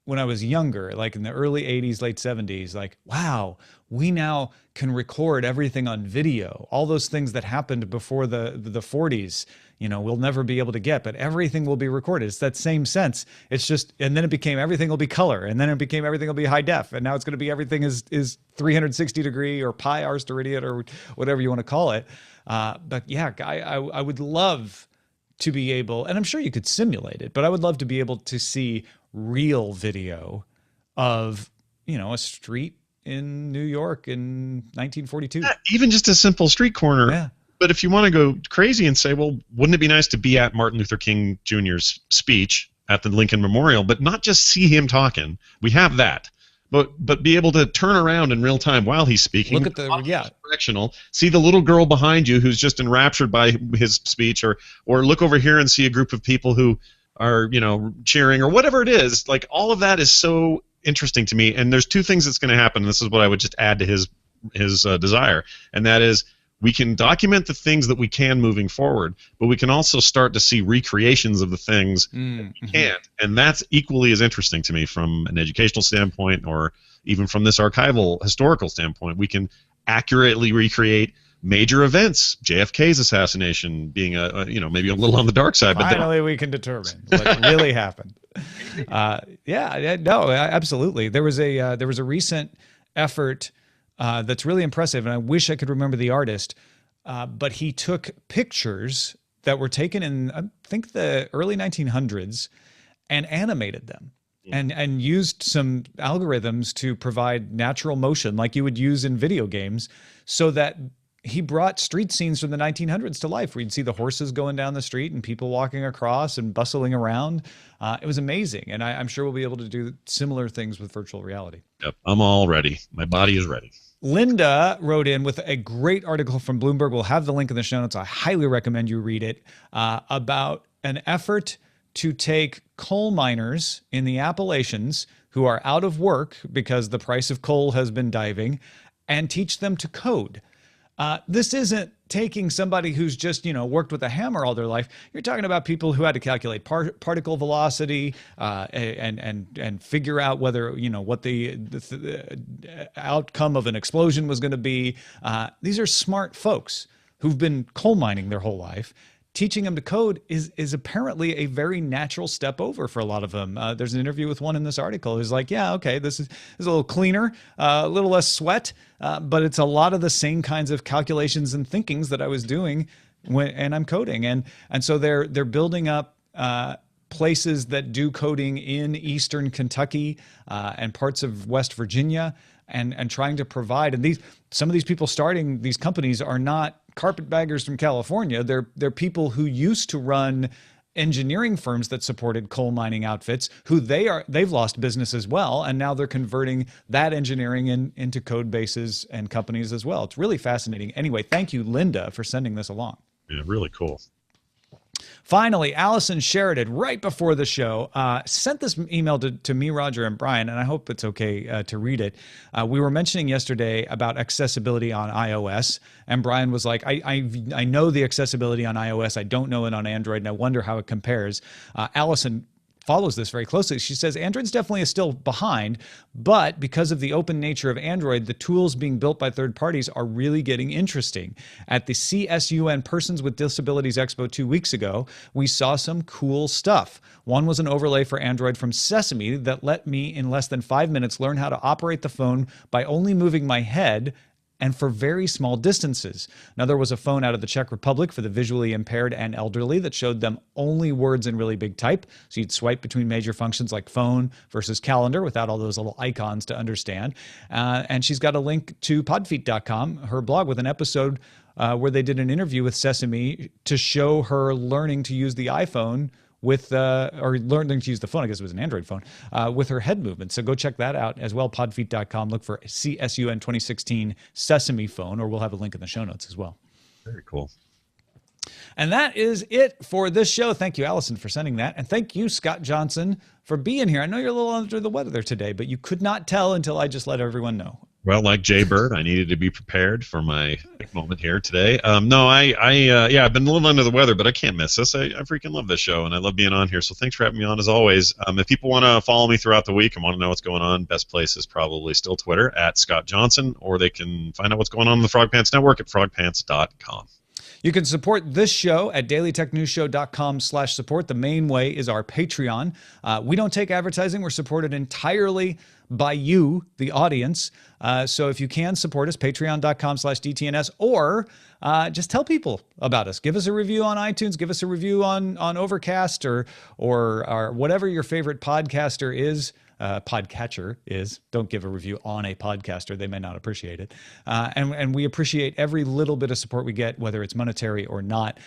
when I was younger, like in the early 80s, late 70s, like, wow, we now can record everything on video. All those things that happened before the 40s, we'll never be able to get, but everything will be recorded. It's that same sense. It's just, and then it became everything will be color, and then it became everything will be high def, and now it's going to be everything is 360 degree or pi ars to idiot or whatever you want to call it. But yeah, I would love to be able, and I'm sure you could simulate it, but I would love to be able to see real video of, a street in New York in 1942. Yeah, even just a simple street corner. Yeah. But if you want to go crazy and say, well, wouldn't it be nice to be at Martin Luther King Jr.'s speech at the Lincoln Memorial, but not just see him talking? We have that. But be able to turn around in real time while he's speaking. Look at the directional. See the little girl behind you who's just enraptured by his speech, or look over here and see a group of people who are cheering or whatever it is. Like, all of that is so interesting to me. And there's two things that's going to happen. And this is what I would just add to his desire, and that is, we can document the things that we can moving forward, but we can also start to see recreations of the things that we can't. And that's equally as interesting to me from an educational standpoint, or even from this archival historical standpoint. We can accurately recreate major events, JFK's assassination being maybe a little on the dark side. Finally, we can determine what really happened. No, absolutely. There was a recent effort that's really impressive, and I wish I could remember the artist, but he took pictures that were taken in, I think, the early 1900s and animated them, and used some algorithms to provide natural motion like you would use in video games, so that he brought street scenes from the 1900s to life, where you'd see the horses going down the street and people walking across and bustling around. It was amazing, and I'm sure we'll be able to do similar things with virtual reality. Yep, I'm all ready. My body is ready. Linda wrote in with a great article from Bloomberg. We'll have the link in the show notes. I highly recommend you read it, about an effort to take coal miners in the Appalachians who are out of work because the price of coal has been diving, and teach them to code. This isn't taking somebody who's just, worked with a hammer all their life. You're talking about people who had to calculate particle velocity, and figure out whether, what the outcome of an explosion was going to be. These are smart folks who've been coal mining their whole life. Teaching them to code is apparently a very natural step over for a lot of them. There's an interview with one in this article who's like, yeah, okay, this is a little cleaner, a little less sweat, but it's a lot of the same kinds of calculations and thinkings that I was doing and I'm coding. And so they're building up places that do coding in eastern Kentucky and parts of West Virginia, and trying to provide. And some of these people starting these companies are not carpetbaggers from California. They're people who used to run engineering firms that supported coal mining outfits, who they've lost business as well, and now they're converting that engineering into code bases and companies as well. It's really fascinating. Anyway, thank you, Linda, for sending this along. Yeah, really cool. Finally, Allison Sheridan, right before the show, sent this email to me, Roger, and Brian, and I hope it's okay to read it. We were mentioning yesterday about accessibility on iOS, and Brian was like, I know the accessibility on iOS. I don't know it on Android, and I wonder how it compares. Allison, follows this very closely. She says Android's definitely still behind, but because of the open nature of Android, the tools being built by third parties are really getting interesting. At the CSUN Persons with Disabilities Expo 2 weeks ago, we saw some cool stuff. One was an overlay for Android from Sesame that let me, in less than 5 minutes, learn how to operate the phone by only moving my head and for very small distances. Another was a phone out of the Czech Republic for the visually impaired and elderly that showed them only words in really big type. So you'd swipe between major functions like phone versus calendar without all those little icons to understand. And she's got a link to podfeet.com, her blog, with an episode where they did an interview with Sesame to show her learning to use the iPhone with, or learning to use the phone, I guess it was an Android phone, with her head movement. So go check that out as well, podfeet.com. Look for CSUN 2016 Sesame phone, or we'll have a link in the show notes as well. Very cool. And that is it for this show. Thank you, Allison, for sending that. And thank you, Scott Johnson, for being here. I know you're a little under the weather today, but you could not tell until I just let everyone know. Well, like Jaybird, I needed to be prepared for my big moment here today. No, I've been a little under the weather, but I can't miss this. I freaking love this show, and I love being on here. So thanks for having me on, as always. If people want to follow me throughout the week and want to know what's going on, best place is probably still Twitter at Scott Johnson, or they can find out what's going on in the Frog Pants Network at frogpants.com. You can support this show at dailytechnewsshow.com/support. The main way is our Patreon. We don't take advertising. We're supported entirely by you, the audience. So if you can support us, patreon.com/DTNS, or just tell people about us. Give us a review on iTunes. Give us a review on Overcast or whatever your favorite podcaster is. Podcatcher is. Don't give a review on a podcaster. They may not appreciate it. And we appreciate every little bit of support we get, whether it's monetary or not.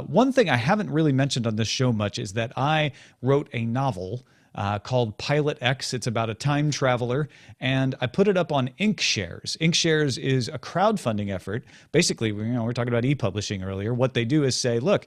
One thing I haven't really mentioned on this show much is that I wrote a novel called Pilot X. It's about a time traveler, and I put it up on Inkshares. Inkshares is a crowdfunding effort. Basically, we're talking about e-publishing earlier. What they do is say, look,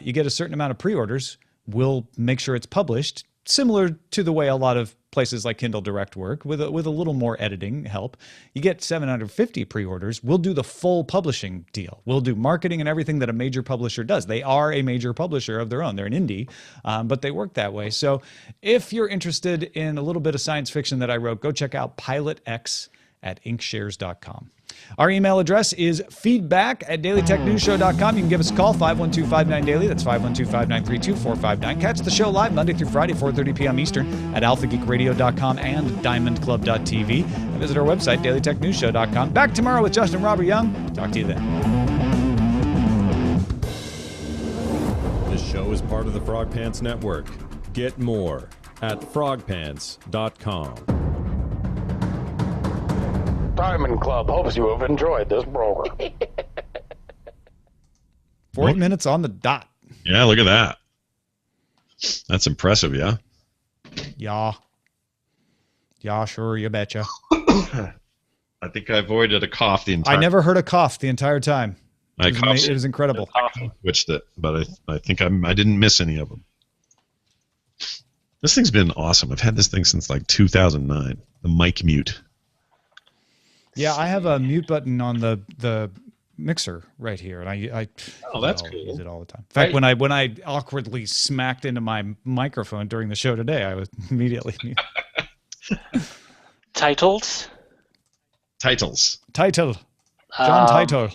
you get a certain amount of pre-orders, we'll make sure it's published, similar to the way a lot of places like Kindle Direct work, with a little more editing help. You get 750 pre-orders. We'll do the full publishing deal. We'll do marketing and everything that a major publisher does. They are a major publisher of their own. They're an indie, but they work that way. So if you're interested in a little bit of science fiction that I wrote, go check out Pilot X at inkshares.com. Our email address is feedback@dailytechnewsshow.com. You can give us a call, 512-59-DAILY. That's 512-593-2459. Catch the show live Monday through Friday, 4:30 p.m. Eastern at alphageekradio.com and diamondclub.tv. And visit our website, dailytechnewsshow.com. Back tomorrow with Justin Robert Young. Talk to you then. This show is part of the Frog Pants Network. Get more at frogpants.com. Diamond Club hopes you have enjoyed this program. 40 minutes on the dot. Yeah, look at that. That's impressive, yeah? Yeah. Yeah, sure, you betcha. I think I avoided a cough the entire I never heard a cough the entire time. I coughed. It was incredible. I switched it, but I think I didn't miss any of them. This thing's been awesome. I've had this thing since like 2009. The mic mute. Yeah, I have a mute button on the mixer right here, and I that's I'll cool. use it all the time. In fact, when I awkwardly smacked into my microphone during the show today, I was immediately mute. Titles. Title. Um, Title.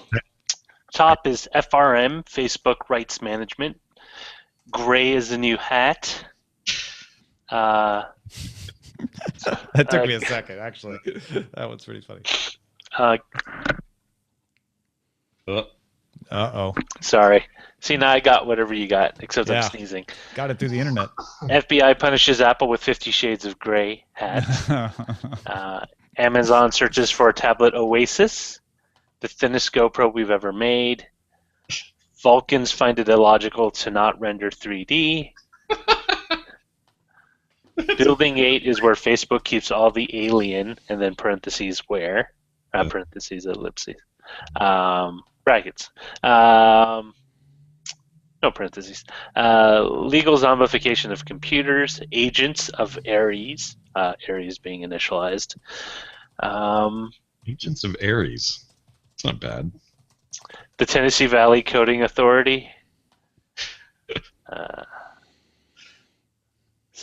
Top is FRM, Facebook Rights Management. Gray is the new hat. That took me a second, actually. That one's pretty funny. Uh-oh. Sorry. See, now I got whatever you got, except Yeah. I'm sneezing. Got it through the internet. FBI punishes Apple with 50 Shades of Gray hat. Amazon searches for a tablet Oasis, the thinnest GoPro we've ever made. Vulcans find it illogical to not render 3D. Building 8 is where Facebook keeps all the alien, and then parentheses where, parentheses ellipses, brackets. No parentheses. Legal zombification of computers, agents of Ares, Ares being initialized. Agents of Ares. It's not bad. The Tennessee Valley Coding Authority.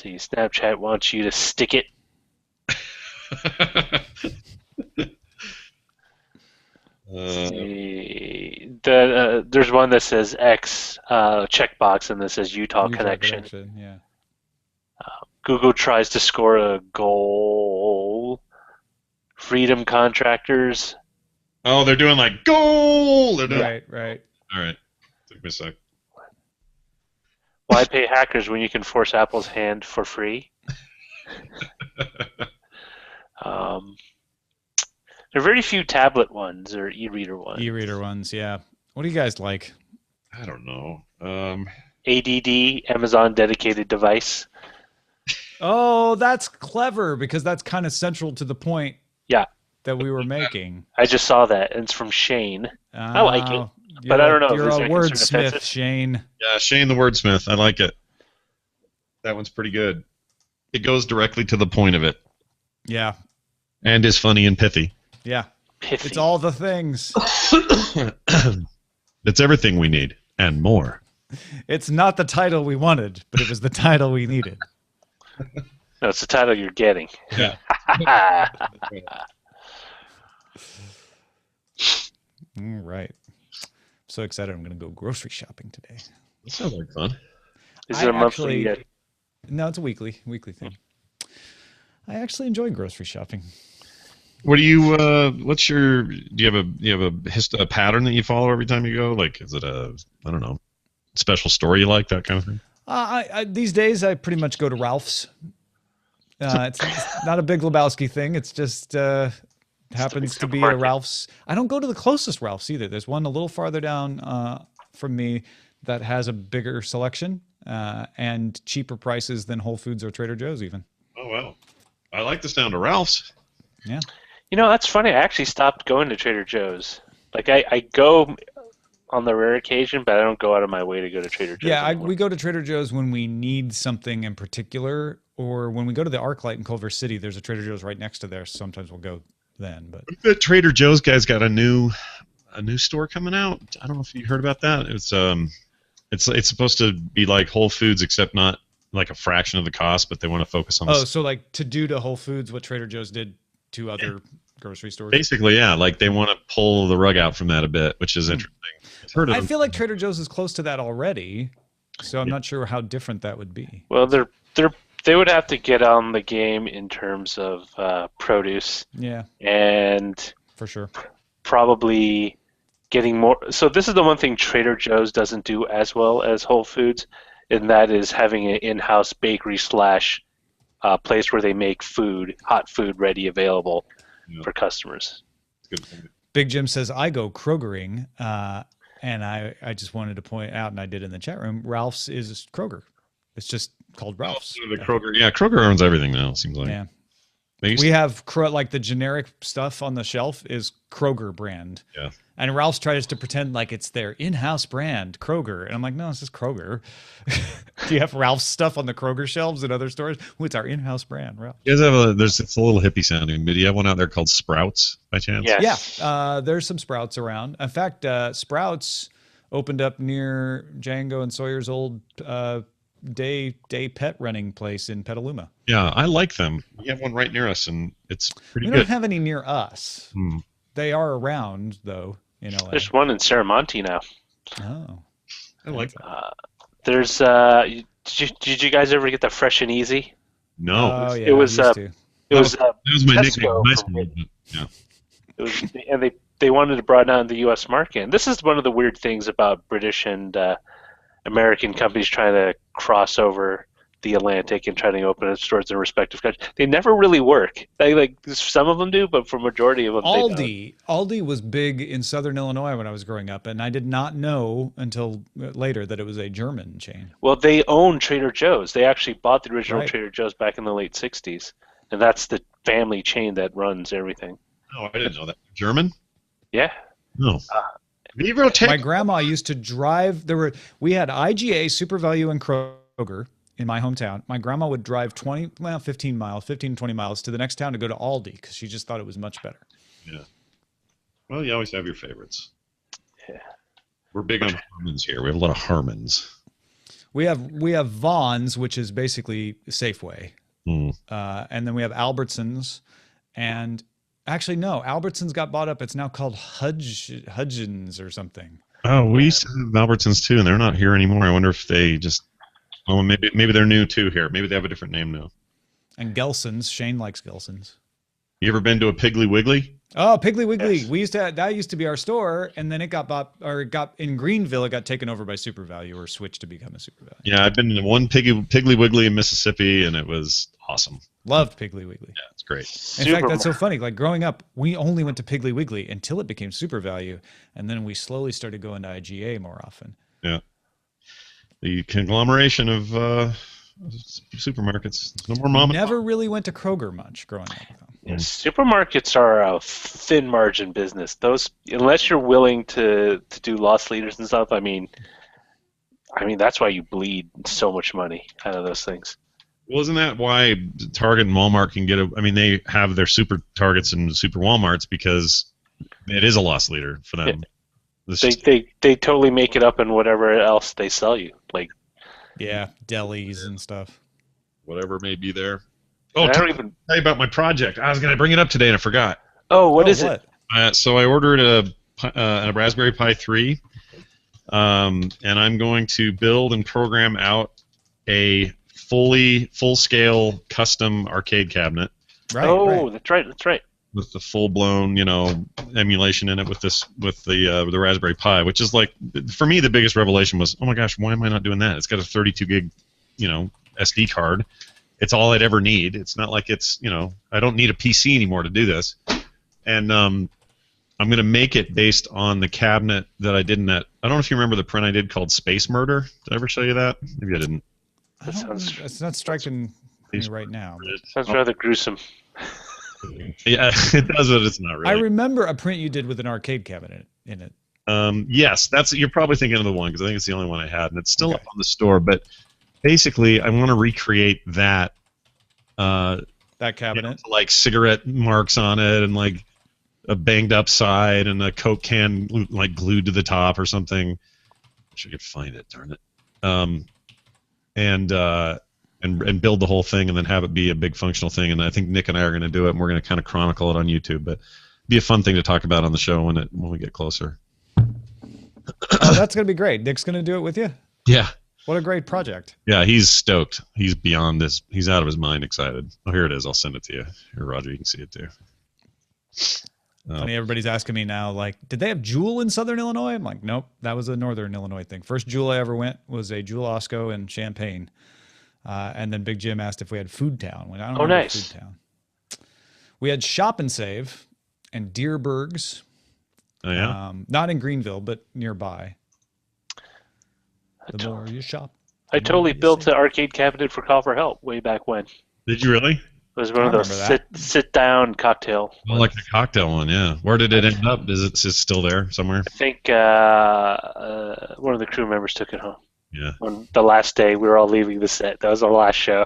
see, Snapchat wants you to stick it. See, there's one that says X checkbox, and this says Utah connection. Yeah. Google tries to score a goal. Freedom contractors. Oh, they're doing like goal. They're doing... Right. All right. Took me a sec. Why pay hackers when you can force Apple's hand for free? There are very few tablet ones or e-reader ones. E-reader ones, yeah. What do you guys like? I don't know. ADD, Amazon dedicated device. Oh, that's clever because that's kind of central to the point. Yeah. That we were making. I just saw that, and it's from Shane. I like it, but I don't know. You're a wordsmith, Shane. Yeah, Shane the wordsmith. I like it. That one's pretty good. It goes directly to the point of it. Yeah. And is funny and pithy. Yeah. Pithy. It's all the things. It's everything we need and more. It's not the title we wanted, but it was the title we needed. No, it's the title you're getting. Yeah. All right. I'm so excited. I'm going to go grocery shopping today. That sounds like fun. Is it a monthly? No, it's a weekly thing. I actually enjoy grocery shopping. What do you? What's your? Do you have a pattern that you follow every time you go? Like, is it I don't know, special store you like, that kind of thing? These days, I pretty much go to Ralph's. It's not a Big Lebowski thing. It's just happens to be a Ralph's. I don't go to the closest Ralph's either. There's one a little farther down from me that has a bigger selection and cheaper prices than Whole Foods or Trader Joe's even. Oh, wow. I like the sound of Ralph's. Yeah. You know, that's funny. I actually stopped going to Trader Joe's. Like, I go on the rare occasion, but I don't go out of my way to go to Trader Joe's. Yeah, we go to Trader Joe's when we need something in particular, or when we go to the ArcLight in Culver City, there's a Trader Joe's right next to there. So sometimes we'll go then. But the Trader Joe's guy's got a new store coming out. I don't know if you heard about that. It's supposed to be like Whole Foods, except not like a fraction of the cost, but they want to focus on. So like to do to Whole Foods what Trader Joe's did to other grocery stores. Basically, yeah, like they want to pull the rug out from that a bit, which is interesting. I feel like Trader Joe's is close to that already, so I'm not sure how different that would be. Well, they would have to get on the game in terms of produce. Yeah. And for sure. Probably getting more. So this is the one thing Trader Joe's doesn't do as well as Whole Foods, and that is having an in-house bakery / place where they make food, hot food, ready, available for customers. Big Jim says, I go Krogering, and I just wanted to point out, and I did in the chat room, Ralph's is Kroger. It's just called Ralph's. Oh, the Kroger. Yeah, Kroger owns everything now, it seems like. Yeah. We have like the generic stuff on the shelf is Kroger brand. Yeah. And Ralph's tries to pretend like it's their in-house brand, Kroger. And I'm like, no, it's just Kroger. Do you have Ralph's stuff on the Kroger shelves in other stores? Oh, it's our in-house brand, Ralph. You guys have it's a little hippie sounding, but do you have one out there called Sprouts by chance? Yes. Yeah. There's some Sprouts around. In fact, Sprouts opened up near Django and Sawyer's old day pet running place in Petaluma. Yeah, I like them. We have one right near us, and it's pretty good. We don't have any near us. They are around, though, in LA. There's one in Saramonte now. Oh. I like that. There's did you guys ever get the Fresh and Easy? No. Oh, yeah, it was that was my Tesco nickname. Yeah. It was, and they wanted to broaden out the U.S. market. And this is one of the weird things about British and American companies trying to cross over the Atlantic and trying to open up stores in respective countries. They never really work. Some of them do, but for majority of them, Aldi was big in Southern Illinois when I was growing up, and I did not know until later that it was a German chain. Well, they own Trader Joe's. They actually bought the original Trader Joe's back in the late we and that's the family chain that runs everything. Oh, I didn't know that. German? Yeah. No. My grandma used to drive. We had IGA, Super Value, and Kroger in my hometown. My grandma would drive 15 to 20 miles to the next town to go to Aldi because she just thought it was much better. Yeah. Well, you always have your favorites. Yeah. We're big on Harmons here. We have a lot of Harmons. We have Vaughn's, which is basically Safeway, and then we have Albertsons, and actually no, Albertsons got bought up. It's now called Hudgens or something. Oh, we used to have Albertsons too, and they're not here anymore. I wonder if they just. Oh, maybe they're new too here. Maybe they have a different name now. And Gelson's. Shane likes Gelson's. You ever been to a Piggly Wiggly? Oh, Piggly Wiggly. Yes. That used to be our store, and then it got bought, or it got in Greenville. It got taken over by Super Value, or switched to become a Super Value. Yeah, I've been to one Piggly Wiggly in Mississippi, and it was awesome. Loved Piggly Wiggly. Yeah, it's great. In fact, that's so funny. Like growing up, we only went to Piggly Wiggly until it became Super Value, and then we slowly started going to IGA more often. Yeah. The conglomeration of supermarkets. No more mom and Never really went to Kroger much growing up. Yeah, supermarkets are a thin margin business. Those, unless you're willing to do loss leaders and stuff. I mean, that's why you bleed so much money out of those things. Well, isn't that why Target and Walmart can get they have their super Targets and super Walmarts because it is a loss leader for them. Yeah. They totally make it up in whatever else they sell you. Like, yeah, delis and stuff. Whatever may be there. Oh, I tell don't even. you about my project. I was going to bring it up today and I forgot. Oh, what is it? So I ordered a Raspberry Pi 3, and I'm going to build and program out a full-scale custom arcade cabinet. Right. That's right. With the full-blown, emulation in it with the Raspberry Pi, which is like, for me, the biggest revelation was, oh my gosh, why am I not doing that? It's got a 32 gig, SD card. It's all I'd ever need. It's not like it's, I don't need a PC anymore to do this. And I'm going to make it based on the cabinet that I did in that. I don't know if you remember the print I did called Space Murder. Did I ever show you that? Maybe I didn't. It's not striking me right now. Sounds rather gruesome. Yeah, it does, but it's not really. I remember a print you did with an arcade cabinet in it. Yes, you're probably thinking of the one because I think it's the only one I had, and it's still up on the store. But basically, I want to recreate that. That cabinet, like cigarette marks on it, and like a banged up side, and a Coke can like glued to the top or something. I wish I could find it. Darn it. And build the whole thing, and then have it be a big functional thing. And I think Nick and I are going to do it, and we're going to kind of chronicle it on YouTube. But it'd be a fun thing to talk about on the show when we get closer. Oh, that's going to be great. Nick's going to do it with you? Yeah. What a great project. Yeah, he's stoked. He's beyond this. He's out of his mind excited. Oh, here it is. I'll send it to you. Here, Roger, you can see it too. Funny, everybody's asking me now, like, did they have Jewel in Southern Illinois? I'm like, nope, that was a Northern Illinois thing. First Jewel I ever went was a Jewel Osco in Champaign. And then Big Jim asked if we had Food Town. I don't remember nice. Food Town. We had Shop and Save and Deerberg's. Oh, yeah? Not in Greenville, but nearby. The more you shop. I totally built an arcade cabinet for Call for Help way back when. Did you really? It was one of those sit down cocktail. Oh, like the cocktail one, yeah. Where did it end up? Is it still there somewhere? I think one of the crew members took it home. Yeah. On the last day, we were all leaving the set. That was our last show.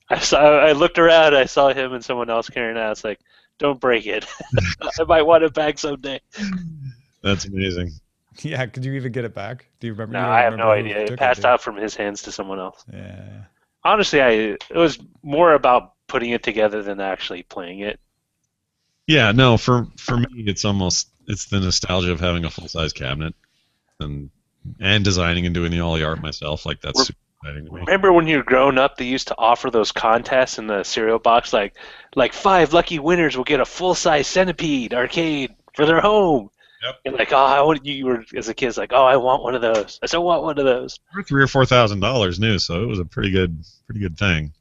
I looked around. I saw him and someone else carrying it out. It's like, don't break it. I might want it back someday. That's amazing. Yeah, could you even get it back? Do you remember? No, I have no idea. It passed out from his hands to someone else. Yeah. Honestly, it was more about putting it together than actually playing it. Yeah, no, for me, it's the nostalgia of having a full-size cabinet and designing and doing all the art myself. Like, that's super exciting to me. Remember when you were growing up, they used to offer those contests in the cereal box, like 5 lucky winners will get a full-size Centipede arcade for their home. Yep. And like, you were as a kid, it's like, I want one of those. I said, want one of those. For $3,000 or $4,000 new, so it was a pretty good thing.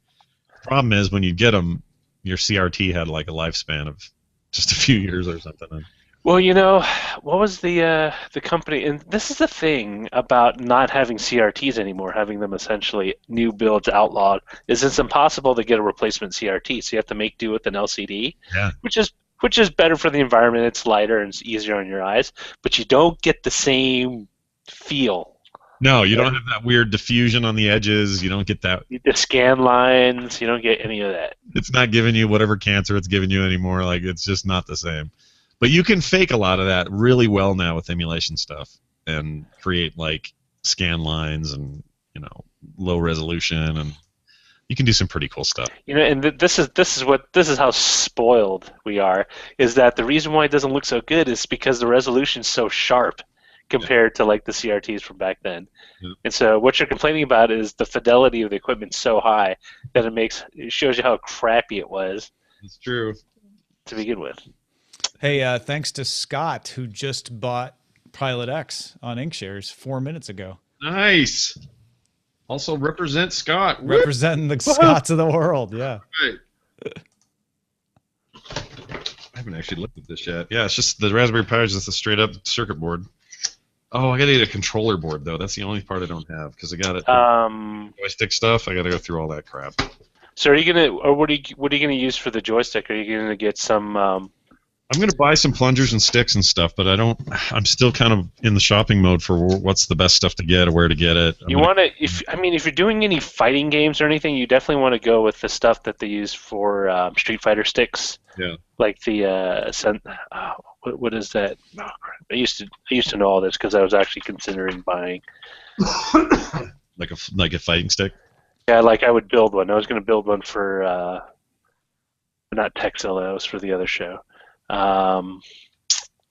The problem is when you get them, your CRT had like a lifespan of just a few years or something. Well, what was the company? And this is the thing about not having CRTs anymore, having them essentially new builds outlawed, is it's impossible to get a replacement CRT. So you have to make do with an LCD, yeah. which is better for the environment. It's lighter and it's easier on your eyes, but you don't get the same feel. No, you don't have that weird diffusion on the edges. You don't get that. The scan lines, you don't get any of that. It's not giving you whatever cancer it's giving you anymore. Like, it's just not the same. But you can fake a lot of that really well now with emulation stuff and create like scan lines and low resolution, and you can do some pretty cool stuff. And this is how spoiled we are. Is that the reason why it doesn't look so good is because the resolution's so sharp compared to like the CRTs from back then. Yeah. And so what you're complaining about is the fidelity of the equipment so high that it shows you how crappy it was. It's true. To begin with. Hey, thanks to Scott, who just bought Pilot X on Inkshares 4 minutes ago. Nice. Also represent Scott. Representing the Scots of the world, yeah. Right. I haven't actually looked at this yet. Yeah, it's just the Raspberry Pi is just a straight up circuit board. Oh, I gotta get a controller board though. That's the only part I don't have because I got it. Joystick stuff. I gotta go through all that crap. So what are you gonna use for the joystick? Are you gonna get some? I'm gonna buy some plungers and sticks and stuff, but I'm still kind of in the shopping mode for what's the best stuff to get or where to get it. If you're doing any fighting games or anything, you definitely want to go with the stuff that they use for Street Fighter sticks. Yeah. Like the what is that? Oh, I used to know all this because I was actually considering buying. like a fighting stick. Yeah, like I would build one. I was going to build one for not Texel, that was for the other show. Let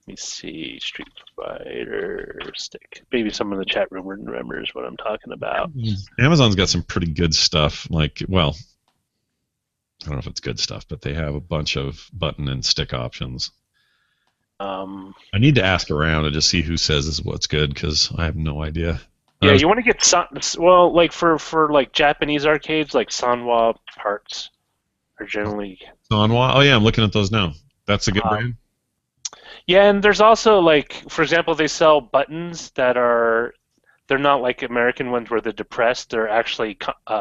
me see, Street Fighter stick. Maybe someone in the chat room remembers what I'm talking about. Amazon's got some pretty good stuff. Like, well, I don't know if it's good stuff, but they have a bunch of button and stick options. I need to ask around and just see who says this is what's good because I have no idea. Yeah, you want to get like for like Japanese arcades, like Sanwa parts are generally. Sanwa? Oh yeah, I'm looking at those now. That's a good brand. Yeah, and there's also like, for example, they sell buttons they're not like American ones where they're depressed. They're actually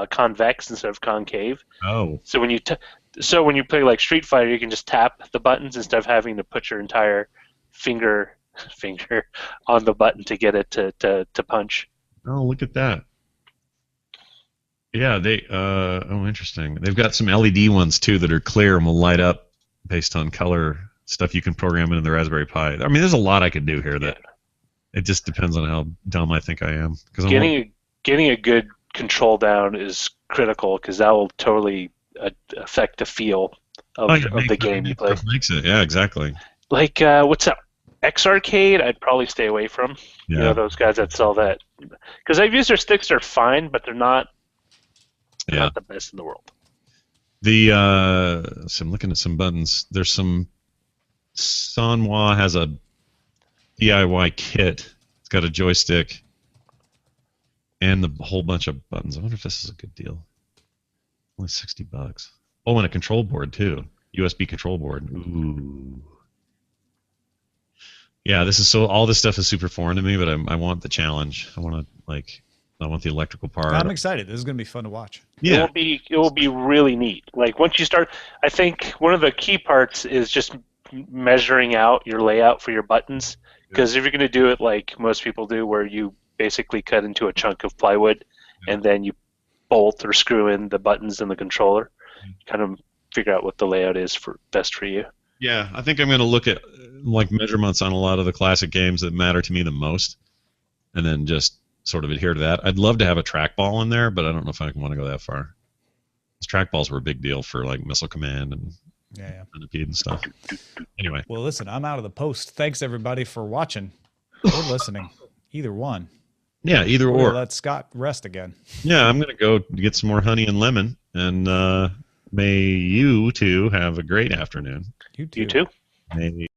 convex instead of concave. Oh. So when you play like Street Fighter, you can just tap the buttons instead of having to put your entire finger on the button to get it to punch. Oh, look at that. Yeah, interesting. They've got some LED ones too that are clear and will light up based on color stuff you can program in the Raspberry Pi. I mean, there's a lot I could do here that it just depends on how dumb I think I am. Getting a good control down is critical because that will totally affect the feel of the game you play. Makes it, yeah, exactly. Like what's that? X Arcade, I'd probably stay away from. Yeah. You know, those guys that sell that. Because I've used their sticks; they're fine, but they're not the best in the world. So I'm looking at some buttons. There's some. Sanwa has a DIY kit. It's got a joystick and a whole bunch of buttons. I wonder if this is a good deal. Only $60. Oh, and a control board too. USB control board. Ooh. Yeah, all this stuff is super foreign to me, but I want the challenge. I want the electrical part. I'm excited. This is going to be fun to watch. Yeah. It will be really neat. Like once you start, I think one of the key parts is just measuring out your layout for your buttons. Because if you're going to do it like most people do, where you basically cut into a chunk of plywood and then you bolt or screw in the buttons and the controller, kind of figure out what the layout is best for you. Yeah, I think I'm going to look at like measurements on a lot of the classic games that matter to me the most, and then just sort of adhere to that. I'd love to have a trackball in there, but I don't know if I want to go that far. Those trackballs were a big deal for like Missile Command and Centipede and stuff. Anyway. Well, listen, I'm out of the post. Thanks everybody for watching or listening. Either one. Yeah, either or. Let Scott rest again. Yeah, I'm going to go get some more honey and lemon, and may you two have a great afternoon. You too. You too. May